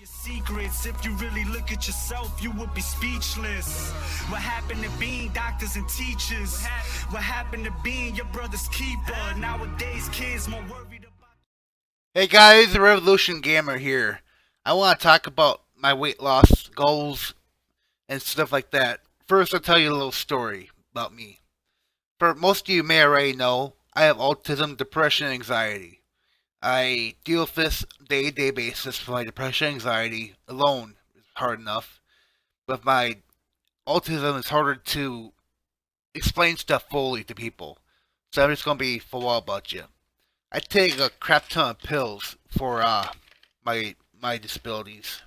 Secrets, if you really look at yourself, you would be speechless. What happened to being doctors and teachers? What happened to being your brother's keeper? Nowadays, kids more worried about. Hey guys, the Revolution Gamer here. I want to talk about my weight loss goals and stuff like that. First, I'll tell you a little story about me. For most of you may already know, I have autism, depression, and anxiety. I deal with this day-to-day basis for my depression and anxiety alone is hard enough. But my autism is harder to explain stuff fully to people. So I'm just going to be full about you. I take a crap ton of pills for my disabilities.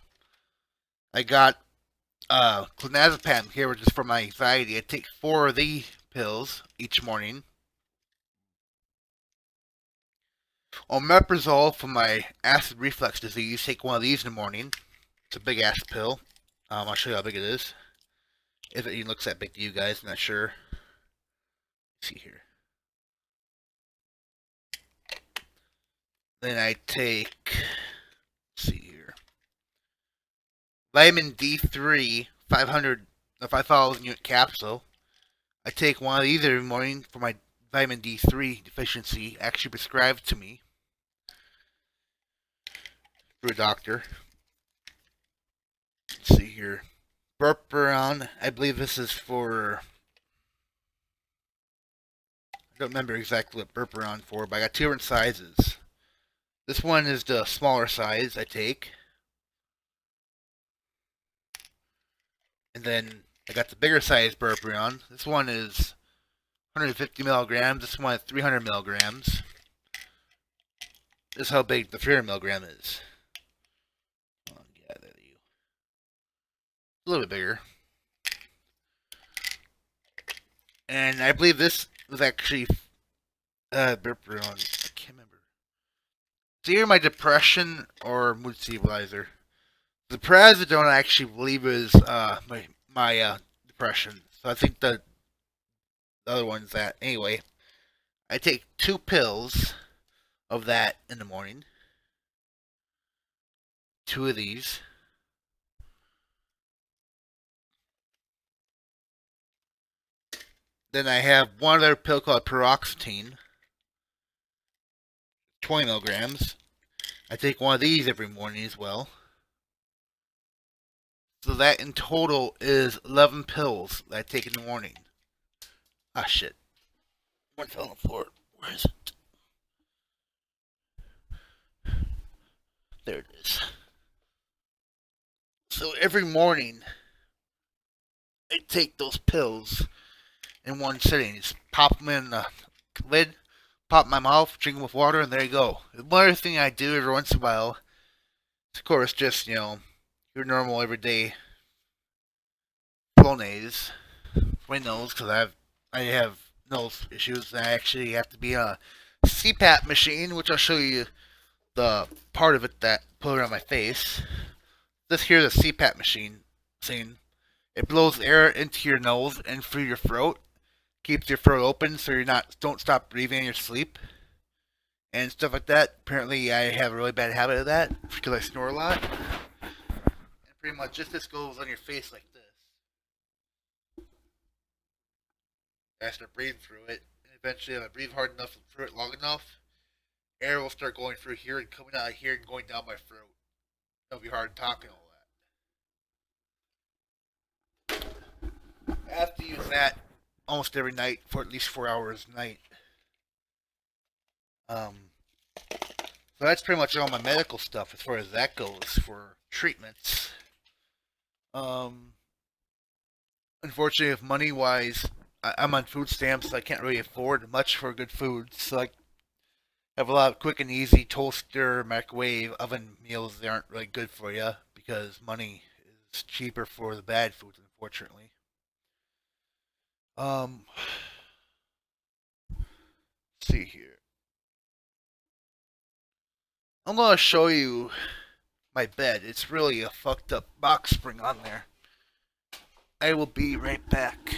I got clonazepam here, which is for my anxiety. I take 4 of the pills each morning. Omeprazole for my acid reflux disease. Take one of these in the morning. It's a big ass pill. I'll show you how big it is. If it even looks that big to you guys, I'm not sure. Let's see here. Then I take, let's see here, vitamin D3, 5,000 unit capsule. I take one of these every morning for my vitamin D3 deficiency, actually prescribed to me through a doctor. Let's see here. Burperon, I believe this is for, I don't remember exactly what Burperon for, but I got 2 different sizes. This one is the smaller size I take. And then I got the bigger size Burperon. This one is 150 milligrams. This one is 300 milligrams. This is how big the 300 milligram is. Come on, get out of you. A little bit bigger. And I believe this was actually Burperon. I can't remember. It's either my depression or mood stabilizer. The President I actually believe is my depression. So I think the other one's that. Anyway, I take 2 pills of that in the morning. 2 of these. Then I have one other pill called paroxetine. 20 milligrams. I take one of these every morning as well. So that in total is 11 pills that I take in the morning. Ah, shit. One fell on the floor. Where is it? There it is. So every morning, I take those pills in one sitting. Just pop them in the lid, pop my mouth, drink them with water, and there you go. One other thing I do every once in a while is, of course, just, your normal everyday Flonase for my nose, because I have nose issues, and I actually have to be on a CPAP machine, which I'll show you the part of it that put it on my face. This here is a CPAP machine scene. It blows air into your nose and through your throat, keeps your throat open so don't stop breathing in your sleep and stuff like that. Apparently, I have a really bad habit of that because I snore a lot. And pretty much just this goes on your face like this. I start breathing through it, and eventually, if I breathe hard enough and through it long enough, air will start going through here and coming out of here and going down my throat. It'll be hard talking all that. I have to use that almost every night for at least 4 hours a night. So that's pretty much all my medical stuff as far as that goes for treatments. Unfortunately, if money wise, I'm on food stamps, so I can't really afford much for good food. So I have a lot of quick and easy toaster, microwave, oven meals that aren't really good for you because money is cheaper for the bad foods, unfortunately. Let's see here. I'm gonna show you my bed. It's really a fucked up box spring on there. I will be right back.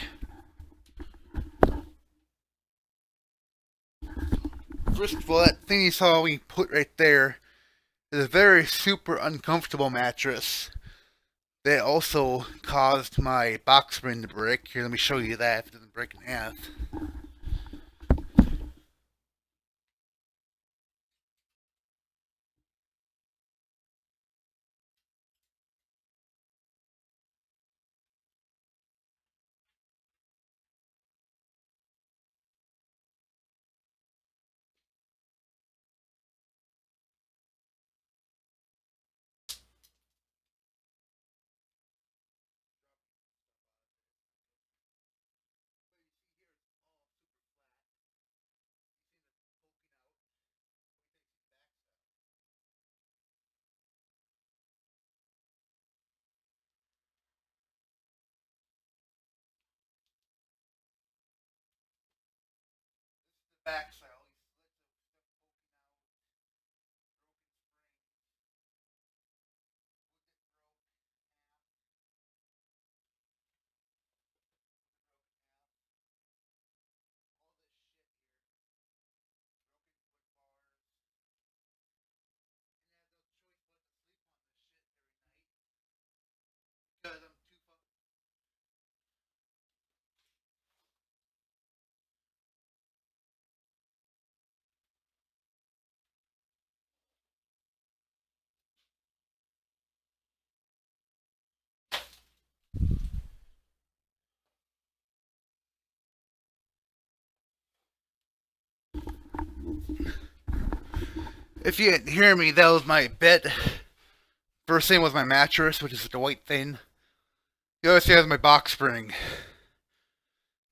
First of all, that thing you saw we put right there It's a very super uncomfortable mattress. That also caused my box spring to break. Here, let me show you that if it doesn't break in half. Back side. If you didn't hear me, that was my bed. First thing was my mattress, which is the white thing. The other thing was my box spring.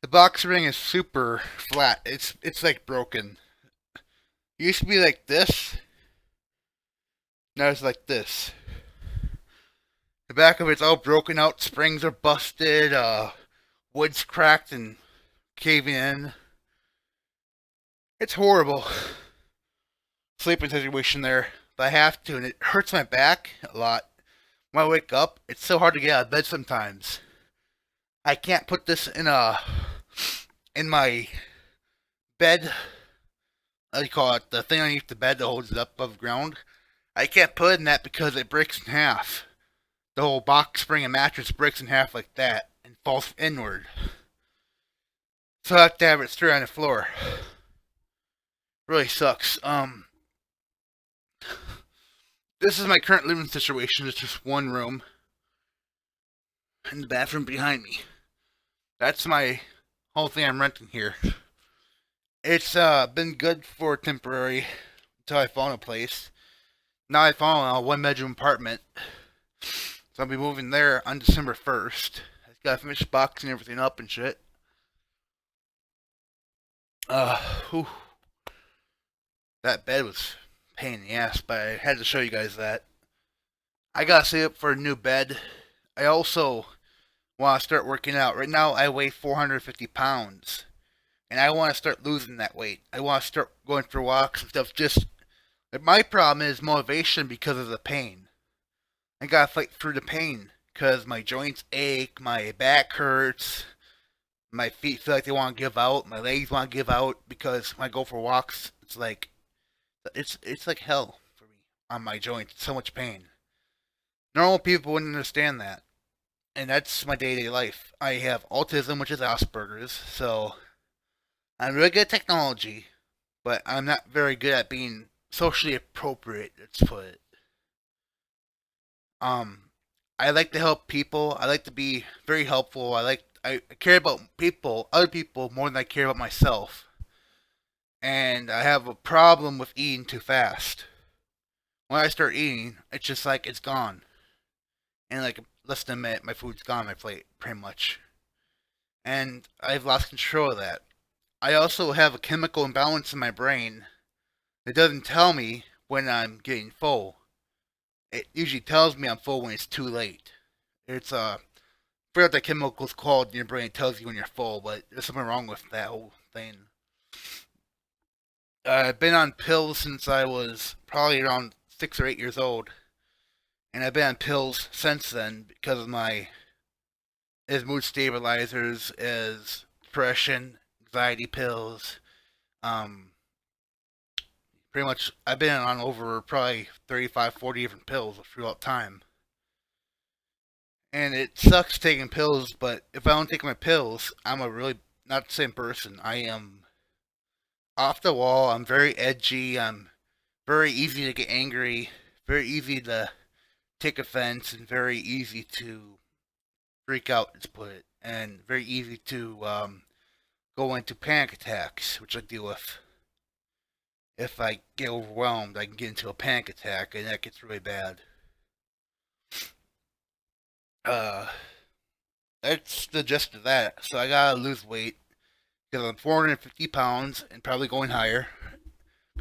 The box spring is super flat. It's like broken. It used to be like this. Now it's like this. The back of it's all broken out. Springs are busted. Wood's cracked and caving in. It's horrible. Sleeping situation there. But I have to, and it hurts my back a lot. When I wake up, it's so hard to get out of bed sometimes. I can't put this in my bed. What do you call it? The thing underneath the bed that holds it up above ground. I can't put it in that because it breaks in half. The whole box spring and mattress breaks in half like that and falls inward. So I have to have it straight on the floor. Really sucks. This is my current living situation. It's just one room and the bathroom behind me. That's my whole thing I'm renting here. It's been good for temporary until I found a place. Now I found a one-bedroom apartment, so I'll be moving there on December 1st. I gotta finish boxing everything up and shit. Whew. That bed was a pain in the ass, but I had to show you guys that. I gotta save up for a new bed. I also want to start working out. Right now I weigh 450 pounds, and I want to start losing that weight. I want to start going for walks and stuff. Just my problem is motivation because of the pain. I gotta fight through the pain because my joints ache, my back hurts, my feet feel like they want to give out, my legs want to give out because when I go for walks, it's like hell for me on my joints. So much pain. Normal people wouldn't understand that, and that's my day-to-day life. I have autism, which is Asperger's, so I'm really good at technology, but I'm not very good at being socially appropriate. Let's put it. Um, I like to help people. I like to be very helpful. I care about people, other people more than I care about myself. And I have a problem with eating too fast. When I start eating, it's just like it's gone. And like less than a minute, my food's gone on my plate, pretty much. And I've lost control of that. I also have a chemical imbalance in my brain that doesn't tell me when I'm getting full. It usually tells me I'm full when it's too late. It's I forgot what that chemical's called in your brain. It tells you when you're full, but there's something wrong with that whole thing. I've been on pills since I was probably around 6 or 8 years old, and I've been on pills since then because of my as mood stabilizers, as depression, anxiety pills, um, Pretty much, I've been on over probably 35, 40 different pills throughout time. And it sucks taking pills, but if I don't take my pills, I'm a really not the same person. I am off the wall. I'm very edgy. I'm very easy to get angry, very easy to take offense, and very easy to freak out, let's put it, and very easy to go into panic attacks, which I deal with. If I get overwhelmed, I can get into a panic attack, and that gets really bad. Uh, that's the gist of that. So I gotta lose weight because I'm 450 pounds and probably going higher.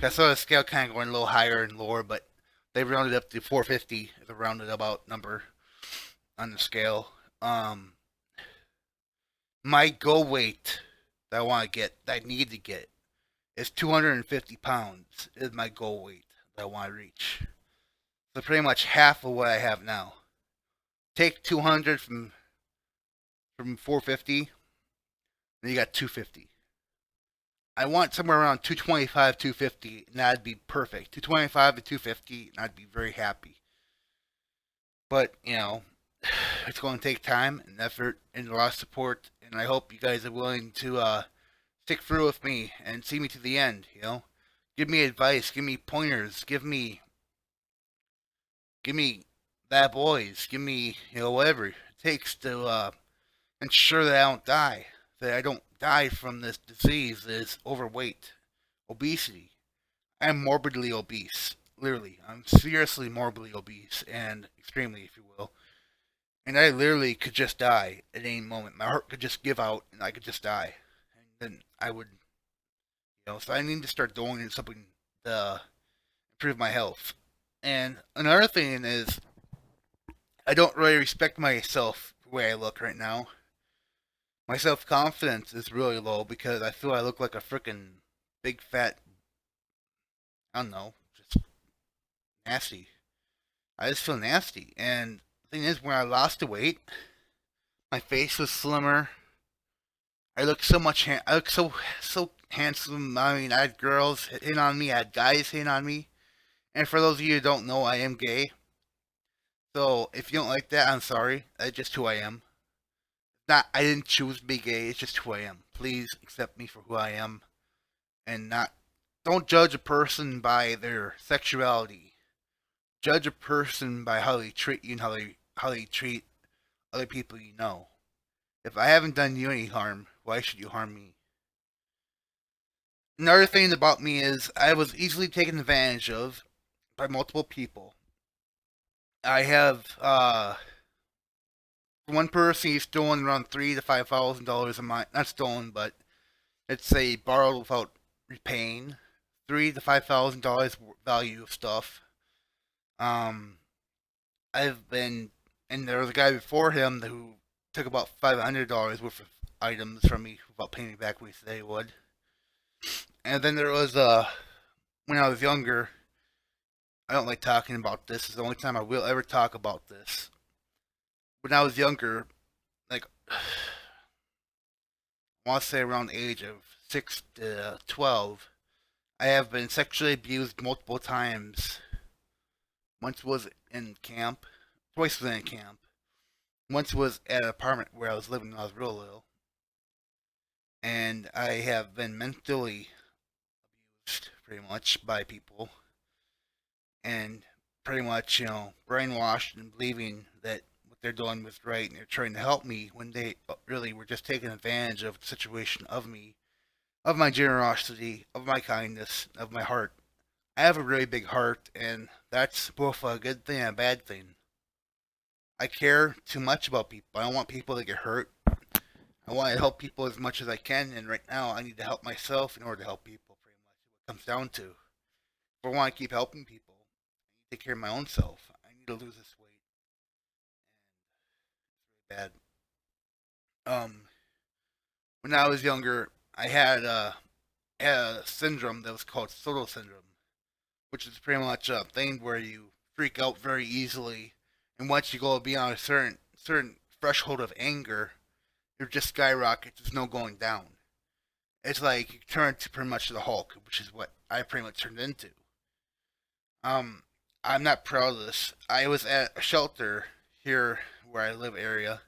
I saw the scale kind of going a little higher and lower, but they rounded up to 450 as a rounded about number on the scale. My goal weight that I want to get, that I need to get, is 250 pounds. Is my goal weight that I want to reach. So pretty much half of what I have now. Take 200 from 450, and you got 250. I want somewhere around 225, 250, and that'd be perfect. 225 to 250, and I'd be very happy. But, it's going to take time and effort and a lot of support, and I hope you guys are willing to stick through with me and see me to the end, Give me advice, give me pointers, give me bad boys, give me, whatever it takes to ensure that I don't die. That I don't die from this disease that is overweight, obesity. I'm morbidly obese. Literally. I'm seriously morbidly obese and extremely, if you will. And I literally could just die at any moment. My heart could just give out and I could just die. And then I would, so I need to start doing something to improve my health. And another thing is, I don't really respect myself the way I look right now. My self confidence is really low because I feel I look like a freaking big fat, I don't know, just nasty. I just feel nasty. And the thing is, when I lost the weight, my face was slimmer. I look so much. I look so handsome. I mean, I had girls hitting on me. I had guys hitting on me. And for those of you who don't know, I am gay. So if you don't like that, I'm sorry. That's just who I am. Not I didn't choose to be gay. It's just who I am. Please accept me for who I am, and don't judge a person by their sexuality. Judge a person by how they treat you and how they treat other people you know. If I haven't done you any harm, why should you harm me? Another thing about me is I was easily taken advantage of by multiple people. I have one person he's stolen around $3,000 to $5,000 a month. Not stolen, but let's say borrowed without repaying. $3,000 to $5,000 value of stuff. I've been, and there was a guy before him who took about $500 worth of items from me without paying me back what he said he would. And then there was when I was younger. I don't like talking about this. It's the only time I will ever talk about this. When I was younger, like I want to say around the age of 6 to 12, I have been sexually abused multiple times. Once was in camp, twice was in camp. Once was at an apartment where I was living when I was real little. And I have been mentally abused pretty much by people. And pretty much, brainwashed and believing that what they're doing was right and they're trying to help me when they really were just taking advantage of the situation of me, of my generosity, of my kindness, of my heart. I have a really big heart, and that's both a good thing and a bad thing. I care too much about people. I don't want people to get hurt. I want to help people as much as I can, and right now I need to help myself in order to help people, pretty much. What it comes down to. If I want to keep helping people, I need to take care of my own self. I need to lose this weight. And it's really bad. When I was younger, I had a syndrome that was called Soto syndrome, which is pretty much a thing where you freak out very easily, and once you go beyond a certain threshold of anger, you're just skyrocket. There's no going down. It's like you turn to pretty much the Hulk, which is what I pretty much turned into. Um, I'm not proud of this. I was at a shelter here where I live area,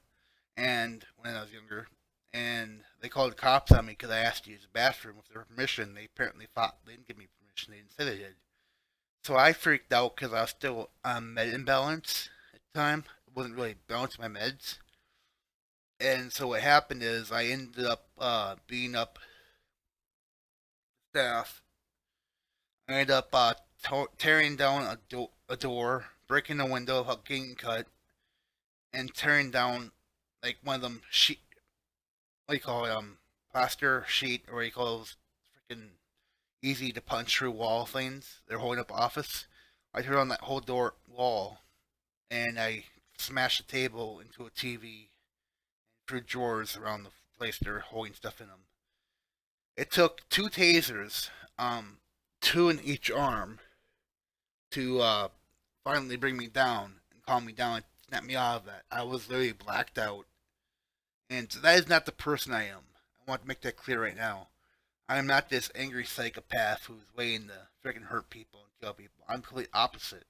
and when I was younger, and they called the cops on me because I asked to use the bathroom with their permission. They apparently thought they didn't give me permission. They didn't say they did. So I freaked out because I was still on med imbalance at the time. I wasn't really balancing my meds. And so what happened is I ended up beating up staff. I ended up tearing down a door, breaking a window, getting cut, and tearing down like one of them sheet, what do you call it, plaster sheet, or what do you call those freaking easy to punch through wall things? They're holding up office. I tore down that whole door wall, and I smashed the table into a TV and threw drawers around the place. They're holding stuff in them. It took two tasers, two in each arm, to finally bring me down and calm me down and snap me out of that. I was literally blacked out. And that is not the person I am. I want to make that clear right now. I am not this angry psychopath who's waiting to freaking hurt people and kill people. I'm completely opposite.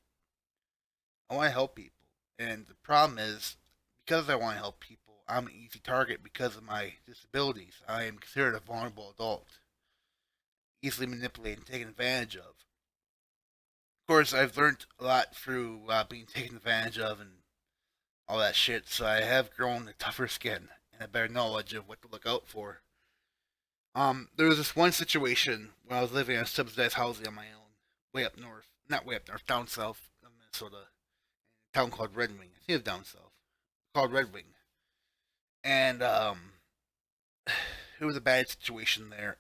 I want to help people. And the problem is, because I want to help people, I'm an easy target because of my disabilities. I am considered a vulnerable adult, easily manipulated and taken advantage of. Of course, I've learned a lot through being taken advantage of and all that shit, so I have grown a tougher skin and a better knowledge of what to look out for. There was this one situation when I was living in a subsidized housing on my own, way up north, not way up north, down south of Minnesota, a town called Red Wing. I think it's down south, called Red Wing, and it was a bad situation there.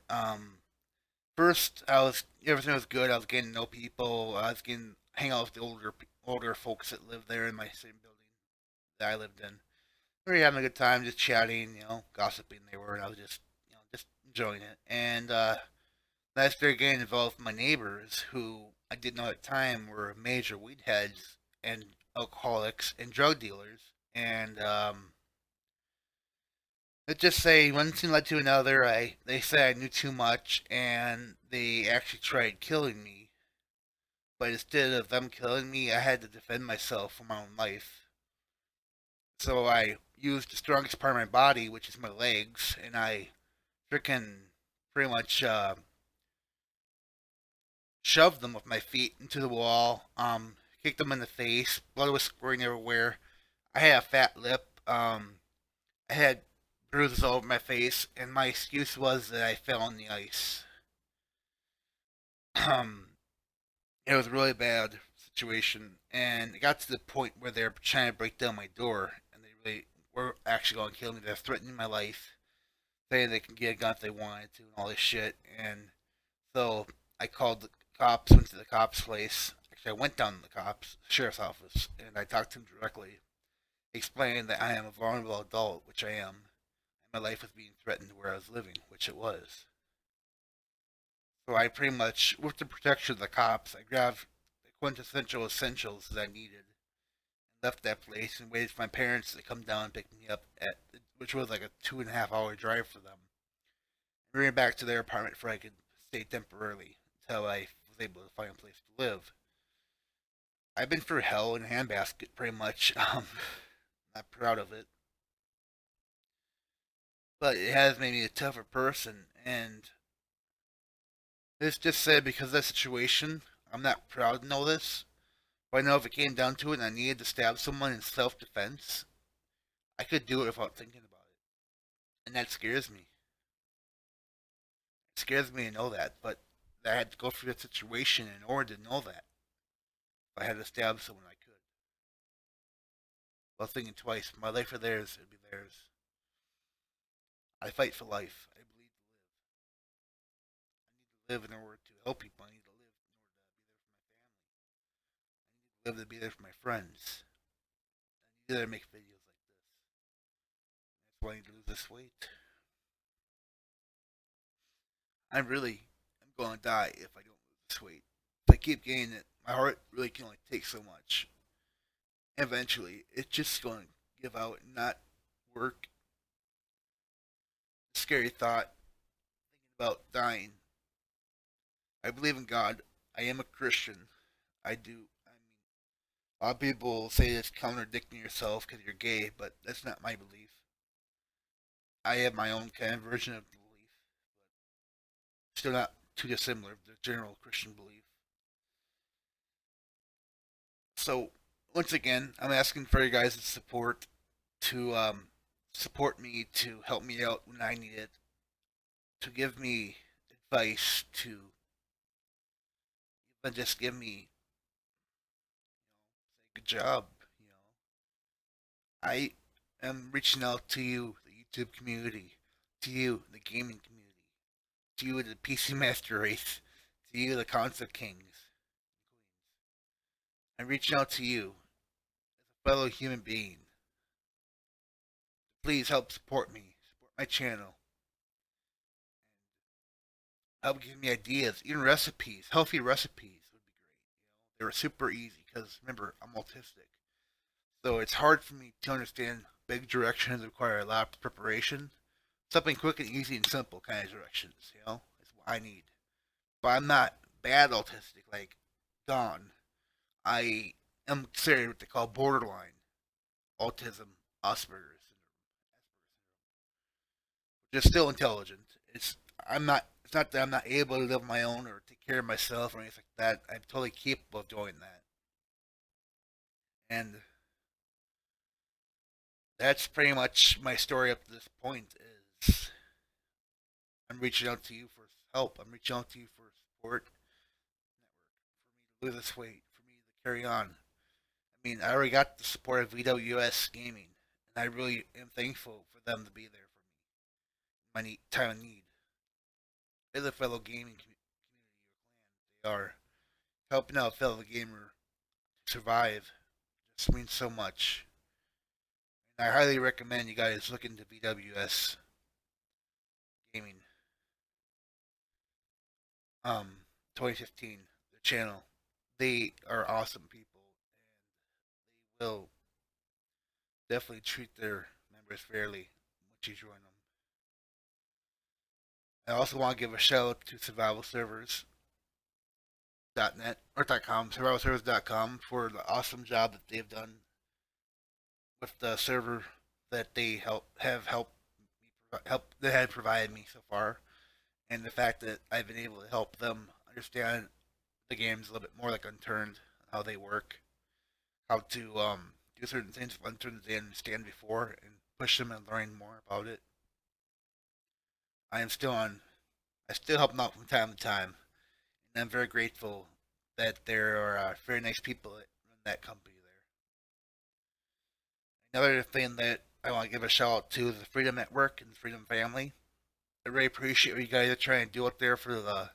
First, everything was good. I was getting to know people. I was getting hang out with the older folks that lived there in my same building that I lived in. We were having a good time, just chatting, gossiping. They were, and I was just enjoying it. And I started getting involved with my neighbors, who I didn't know at the time were major weed heads and alcoholics and drug dealers. And let's just say one thing led to another. They said I knew too much, and they actually tried killing me. But instead of them killing me, I had to defend myself for my own life. So I used the strongest part of my body, which is my legs, and I freaking pretty much shoved them with my feet into the wall, kicked them in the face. Blood was squirting everywhere. I had a fat lip. I had bruises all over my face, and my excuse was that I fell on the ice. Um, it was a really bad situation, and it got to the point where they were trying to break down my door, and they really were actually going to kill me. They're threatening my life, saying they can get a gun if they wanted to, and all this shit. And so I called the cops, went to the cops' place. Actually, I went down to the cops, sheriff's office, and I talked to him directly, explaining that I am a vulnerable adult, which I am, and my life was being threatened where I was living, which it was. So I pretty much, with the protection of the cops, I grabbed the quintessential essentials that I needed and left that place and waited for my parents to come down and pick me up at, which was like a 2.5 hour drive for them. And bring me back to their apartment where I could stay temporarily until I was able to find a place to live. I've been through hell in a handbasket pretty much. Not proud of it, but it has made me a tougher person. And it's just said because of that situation, I'm not proud to know this, but I know if it came down to it and I needed to stab someone in self defense, I could do it without thinking about it. And that scares me. It scares me to know that, but I had to go through that situation in order to know that. If I had to stab someone, I could. Without thinking twice, my life or theirs, it'd be theirs. I fight for life. I bleed to live. I need to live in order to help people. I need to live in order to be there for my family. I need to live to be there for my friends. I need to make videos like this. That's why I need to lose this weight. I'm going to die if I don't lose this weight. If I keep gaining it, my heart really can only take so much. Eventually, it's just going to give out and not work. Scary thought, thinking about dying. I believe in God. I am a Christian. I do. I mean, a lot of people say it's contradicting yourself because you're gay, but that's not my belief. I have my own kind of version of the belief, still not too dissimilar to the general Christian belief. So, once again, I'm asking for you guys' support to support me, to help me out when I need it, to give me advice, to even just give me say good job. You know, I am reaching out to you, the YouTube community, to you, the gaming community, to you, the PC Master Race, to you, the console kings. I'm reaching out to you, a fellow human being. Please help support me, support my channel, help give me ideas, even recipes, healthy recipes would be great. They were super easy because remember I'm autistic, so it's hard for me to understand big directions that require a lot of preparation. Something quick and easy and simple kind of directions, is what I need. But I'm not bad autistic like Don. I am considered what they call borderline autism, Asperger's syndrome, which is still intelligent. It's I'm not. It's not that I'm not able to live on my own or take care of myself or anything like that. I'm totally capable of doing that, and that's pretty much my story up to this point. Is I'm reaching out to you for help. I'm reaching out to you for support for me to lose this weight, for me to carry on. I mean, I already got the support of VWS Gaming, and I really am thankful for them to be there for me in my time of need. As a fellow gaming community or clan, they are helping out a fellow gamer survive. Just means so much. And I highly recommend you guys look into VWS Gaming. 2015, the channel. They are awesome people, and they will definitely treat their members fairly once you join them. I also want to give a shout out to survivalservers.net or .com, survivalservers.com for the awesome job that they've done with the server that they help that had provided me so far, and the fact that I've been able to help them understand the games a little bit more, like Unturned, how they work, how to do certain things with Unturned that they didn't understand before, and push them and learn more about it. I am still on. I still help them out from time to time, and I'm very grateful that there are very nice people that run that company there. Another thing that I want to give a shout out to is the Freedom Network and the Freedom Family. I really appreciate what you guys are trying to do out there for the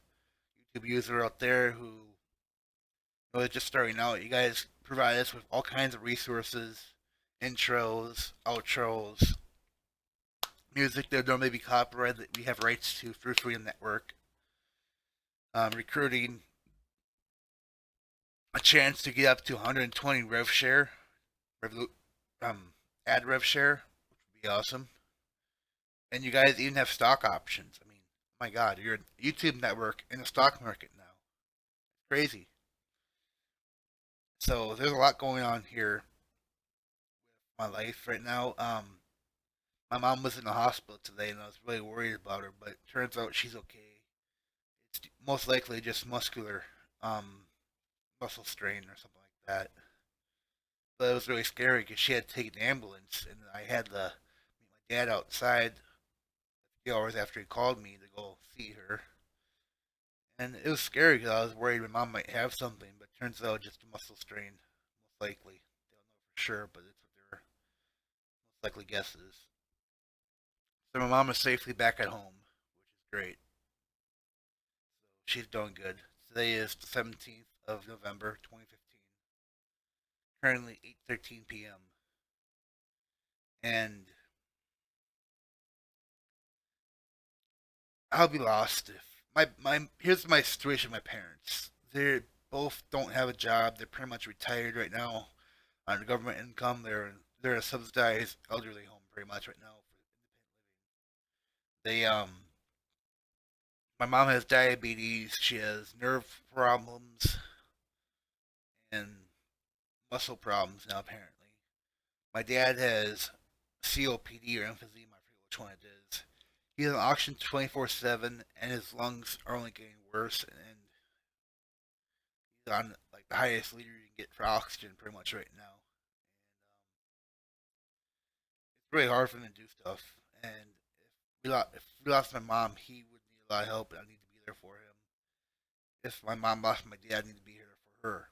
YouTube user out there who is just starting out. You guys provide us with all kinds of resources, intros, outros, music that don't maybe copyrighted that we have rights to through Freedom Network, recruiting, a chance to get up to 120 rev share, ad rev share, which would be awesome. And you guys even have stock options. I mean, oh my God, you're a YouTube network in the stock market now. Crazy. So there's a lot going on here with my life right now. My mom was in the hospital today, and I was really worried about her. But it turns out she's okay. It's most likely just um, muscle strain or something like that. But it was really scary because she had to take an ambulance, and I had to meet my dad outside a few hours after he called me to go see her. And it was scary because I was worried my mom might have something, but it turns out just a muscle strain, most likely. They don't know for sure, but it's what their most likely guess is. So my mom is safely back at home, which is great. So she's doing good. Today is the 17th of November, 2015. Currently 8:13 p.m. And I'll be lost if my here's my situation with my parents. They both don't have a job. They're pretty much retired right now on government income. They're a subsidized elderly home pretty much right now for independent living. My mom has diabetes. She has nerve problems. and muscle problems now, apparently. My dad has COPD or emphysema, I forget which one it is. He's on oxygen 24/7, and his lungs are only getting worse, and he's on like the highest liter you can get for oxygen pretty much right now. It's really hard for him to do stuff, and if we lost my mom, he would need a lot of help, and I need to be there for him. If my mom lost my dad, I need to be here for her.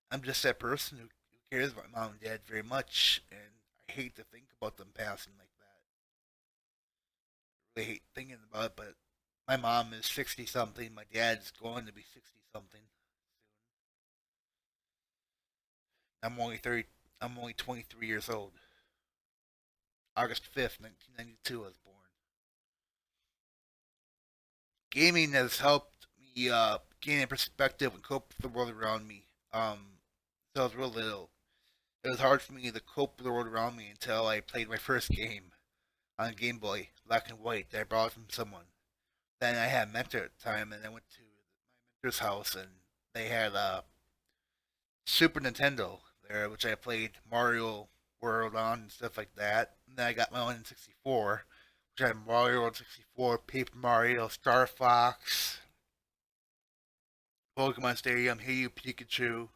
And I'm just that person who cares about my mom and dad very much, and I hate to think about them passing like that. I really hate thinking about it, but my mom is 60 something. My dad's going to be 60 something soon. I'm only 30. I'm only 23 years old. August 5th, 1992, I was born. Gaming has helped me gain a perspective and cope with the world around me. So I was real little. It was hard for me to cope with the world around me until I played my first game on Game Boy, black and white, that I borrowed from someone. Then I had a mentor at the time, and I went to my mentor's house, and they had a Super Nintendo there, which I played Mario World on and stuff like that. And then I got my own N64, which had Mario World 64, Paper Mario, Star Fox, Pokemon Stadium, Hey You Pikachu.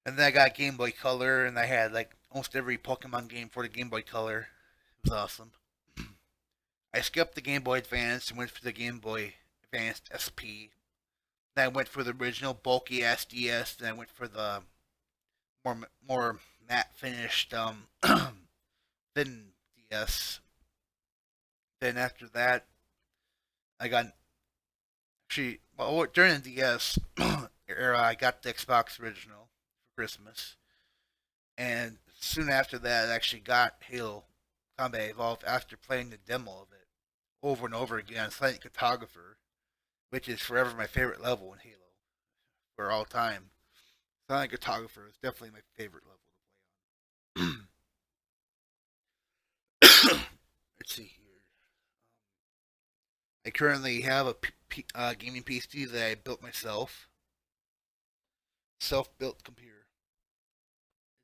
And then I got Game Boy Color, and I had like almost every Pokemon game for the Game Boy Color. It was awesome. I skipped the Game Boy Advance and went for the Game Boy Advanced SP. Then I went for the original bulky SDS. Then I went for the more matte finished thin DS. Then after that, I got actually well during the DS era, I got the Xbox original for Christmas, and soon after that, I actually got Halo Combat Evolved after playing the demo of it over and over again. Silent Cartographer, which is forever my favorite level in Halo for all time. Silent Cartographer is definitely my favorite level to play on. Let's see here. I currently have a gaming PC that I built myself, self-built computer.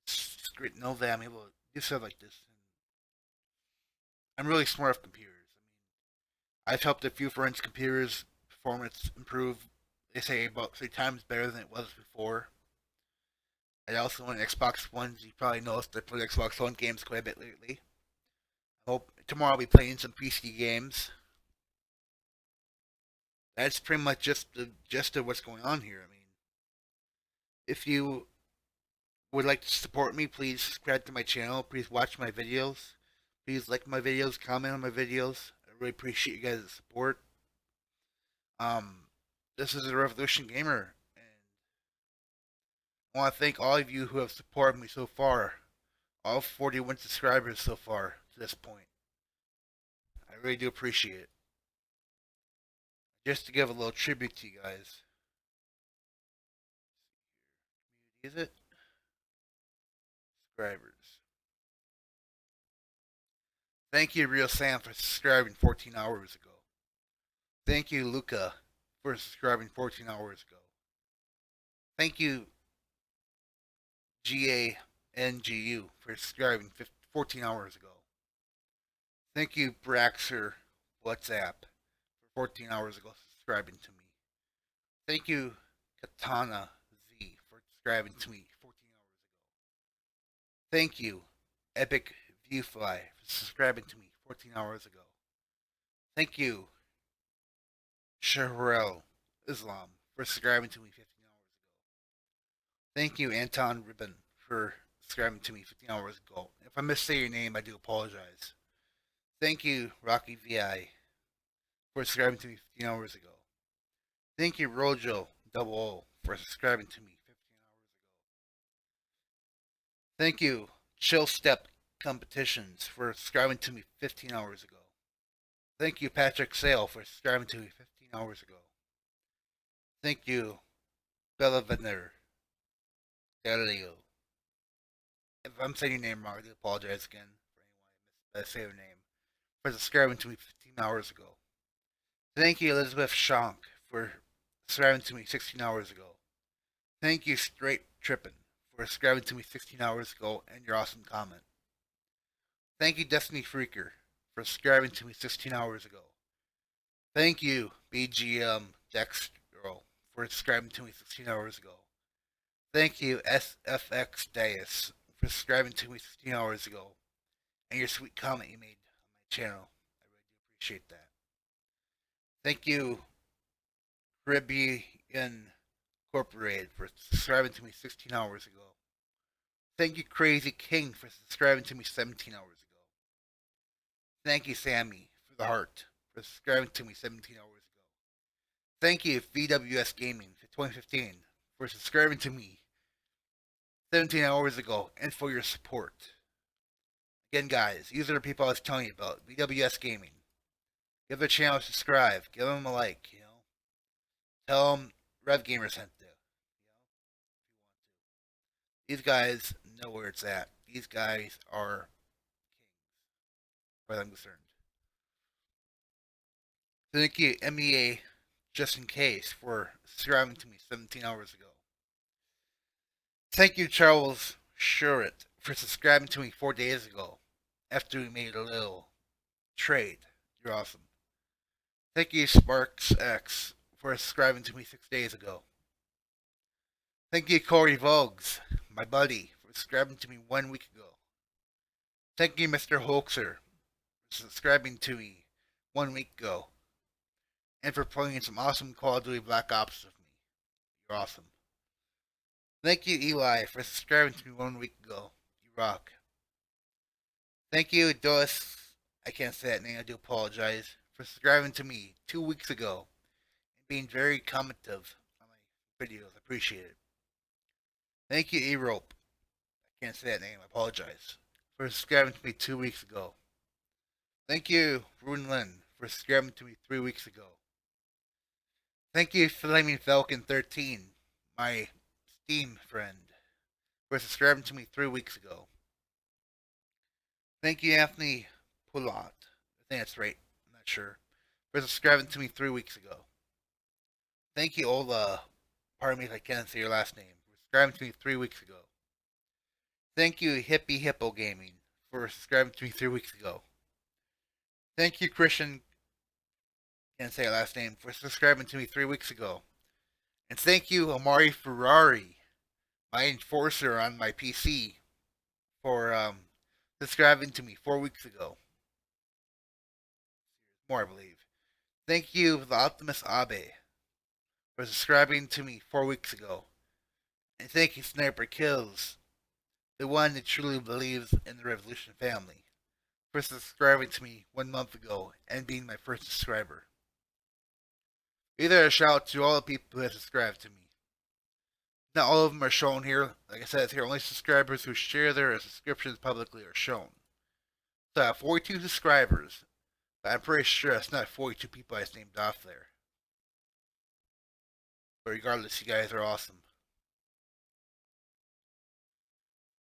It's great to know that I'm able to do stuff like this. I'm really smart with computers. I've helped a few friends' computers performance improve. They say about 3 times better than it was before. I also own Xbox Ones. You probably noticed I played Xbox One games quite a bit lately. I hope tomorrow I'll be playing some PC games. That's pretty much just the gist of what's going on here. I mean, if you would like to support me, please subscribe to my channel. Please watch my videos. Please like my videos, comment on my videos. I really appreciate you guys' support. This is a Revolution Gamer, and I want to thank all of you who have supported me so far. All 41 subscribers so far to this point. I really do appreciate it. Just to give a little tribute to you guys. Is it? Subscribers. Thank you, Real Sam, for subscribing 14 hours ago. Thank you, Luca, for subscribing 14 hours ago. Thank you, GANGU, for subscribing 14 hours ago. Thank you, Braxer WhatsApp, for 14 hours ago subscribing to me. Thank you, Katana Z, for subscribing to me 14 hours ago. Thank you, Epic Viewfly, for subscribing to me 14 hours ago. Thank you, Shahrel Islam, for subscribing to me 15 hours ago. Thank you, Anton Ribbon, for subscribing to me 15 hours ago. If I missay your name, I do apologize. Thank you, Rocky VI, for subscribing to me 15 hours ago. Thank you, Rojo Double O, for subscribing to me 15 hours ago. Thank you, Chill Step Competitions, for subscribing to me 15 hours ago. Thank you, Patrick Sale, for subscribing to me 15 hours ago. Thank you, Bella Venner Galileo. If I'm saying your name wrong, I do apologize again for anyone I say your name. For subscribing to me 15 hours ago. Thank you, Elizabeth Shank, for subscribing to me 16 hours ago. Thank you, Straight Trippin', for subscribing to me 16 hours ago and your awesome comment. Thank you, Destiny Freaker, for subscribing to me 16 hours ago. Thank you, BGM Dextro, for subscribing to me 16 hours ago. Thank you, SFX Dias, for subscribing to me 16 hours ago, and your sweet comment you made on my channel. I really do appreciate that. Thank you, Caribbean Incorporated, for subscribing to me 16 hours ago. Thank you, Crazy King, for subscribing to me 17 hours ago. Thank you, Sammy, for the heart, for subscribing to me 17 hours ago. Thank you, VWS Gaming, for 2015, for subscribing to me 17 hours ago, and for your support. Again, guys, these are the people I was telling you about. VWS Gaming. Give their channel a subscribe. Give them a like, you know. Tell them Rev Gamer sent you. These guys know where it's at. These guys are kings, as far as I'm concerned. Thank you, MEA, just in case, for subscribing to me 17 hours ago. Thank you, Charles Shurit, for subscribing to me 4 days ago, after we made a little trade. You're awesome. Thank you, Sparks X, for subscribing to me 6 days ago. Thank you, Corey Vogues, my buddy, for subscribing to me 1 week ago. Thank you, Mr. Hoaxer, for subscribing to me 1 week ago, and for playing some awesome Call of Duty Black Ops with me. You're awesome. Thank you, Eli, for subscribing to me 1 week ago. You rock. Thank you, Dos. I can't say that name, I do apologize, for subscribing to me 2 weeks ago and being very commentive on my videos. I appreciate it. Thank you, E-Rope. I can't say that name, I apologize, for subscribing to me 2 weeks ago. Thank you, Rune Lin, for subscribing to me 3 weeks ago. Thank you, Flaming Falcon 13, my Steam friend, for subscribing to me 3 weeks ago. Thank you, Anthony Pulot. I think that's right. I'm not sure. For subscribing to me 3 weeks ago. Thank you, Ola. Pardon me if I can't say your last name. For subscribing to me 3 weeks ago. Thank you, Hippie Hippo Gaming, for subscribing to me 3 weeks ago. Thank you, Christian. Can't say your last name. For subscribing to me 3 weeks ago. And thank you, Amari Ferrari, my enforcer on my PC, for subscribing to me 4 weeks ago. More, I believe. Thank you, the Optimus Abe, for subscribing to me 4 weeks ago. And thank you, Sniper Kills, the one that truly believes in the Revolution family, for subscribing to me 1 month ago and being my first subscriber. Either a shout out to all the people who have subscribed to me. Not all of them are shown here. Like I said, it's here only subscribers who share their subscriptions publicly are shown. So I have 42 subscribers, but I'm pretty sure it's not 42 people I just named off there. But regardless, you guys are awesome.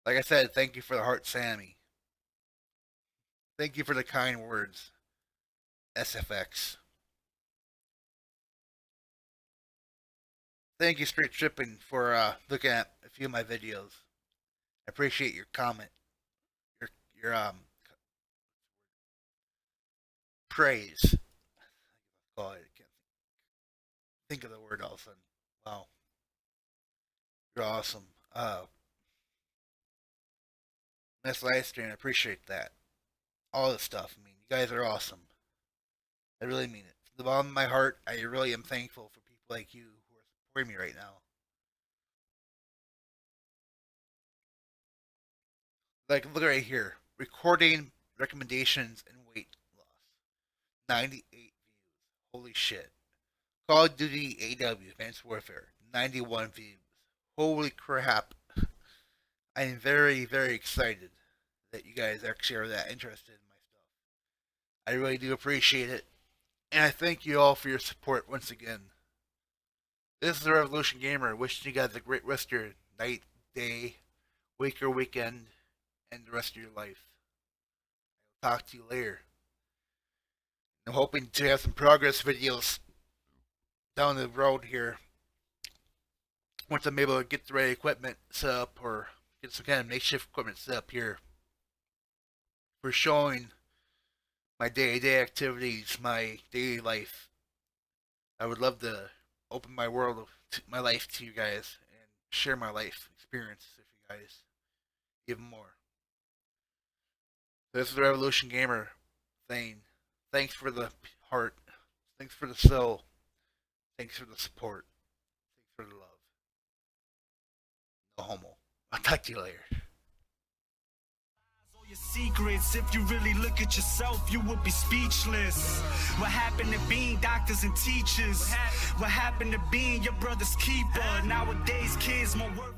Like I said, thank you for the heart, Sammy. Thank you for the kind words, SFX. Thank you, Straight Trippin', for looking at a few of my videos. I appreciate your comment, your praise. Call it. I can't think of the word all of a sudden. Wow, you're awesome. Nice live stream. I appreciate that. All this stuff. I mean, you guys are awesome. I really mean it. From the bottom of my heart, I really am thankful for people like you who are supporting me right now. Like, look right here. Recording recommendations and weight loss. 98 views. Holy shit. Call of Duty AW, Advanced Warfare. 91 views. Holy crap. I am very, very excited that you guys actually are that interested in my stuff. I really do appreciate it. And I thank you all for your support once again. This is the Revolution Gamer, wishing you guys a great rest of your night, day, week, or weekend, and the rest of your life. I'll talk to you later. I'm hoping to have some progress videos down the road here once I'm able to get the right equipment set up or get some kind of makeshift equipment set up here for showing my day-to-day activities, my daily life. I would love to open my world, my life to you guys and share my life experience with you guys even more. So this is the Revolution Gamer saying, thanks for the heart, thanks for the soul, thanks for the support, thanks for the love. No homo. I'll talk to you later. All your secrets, if you really look at yourself, you would be speechless. What happened to being doctors and teachers? What happened to being your brother's keeper? Nowadays, kids more worried.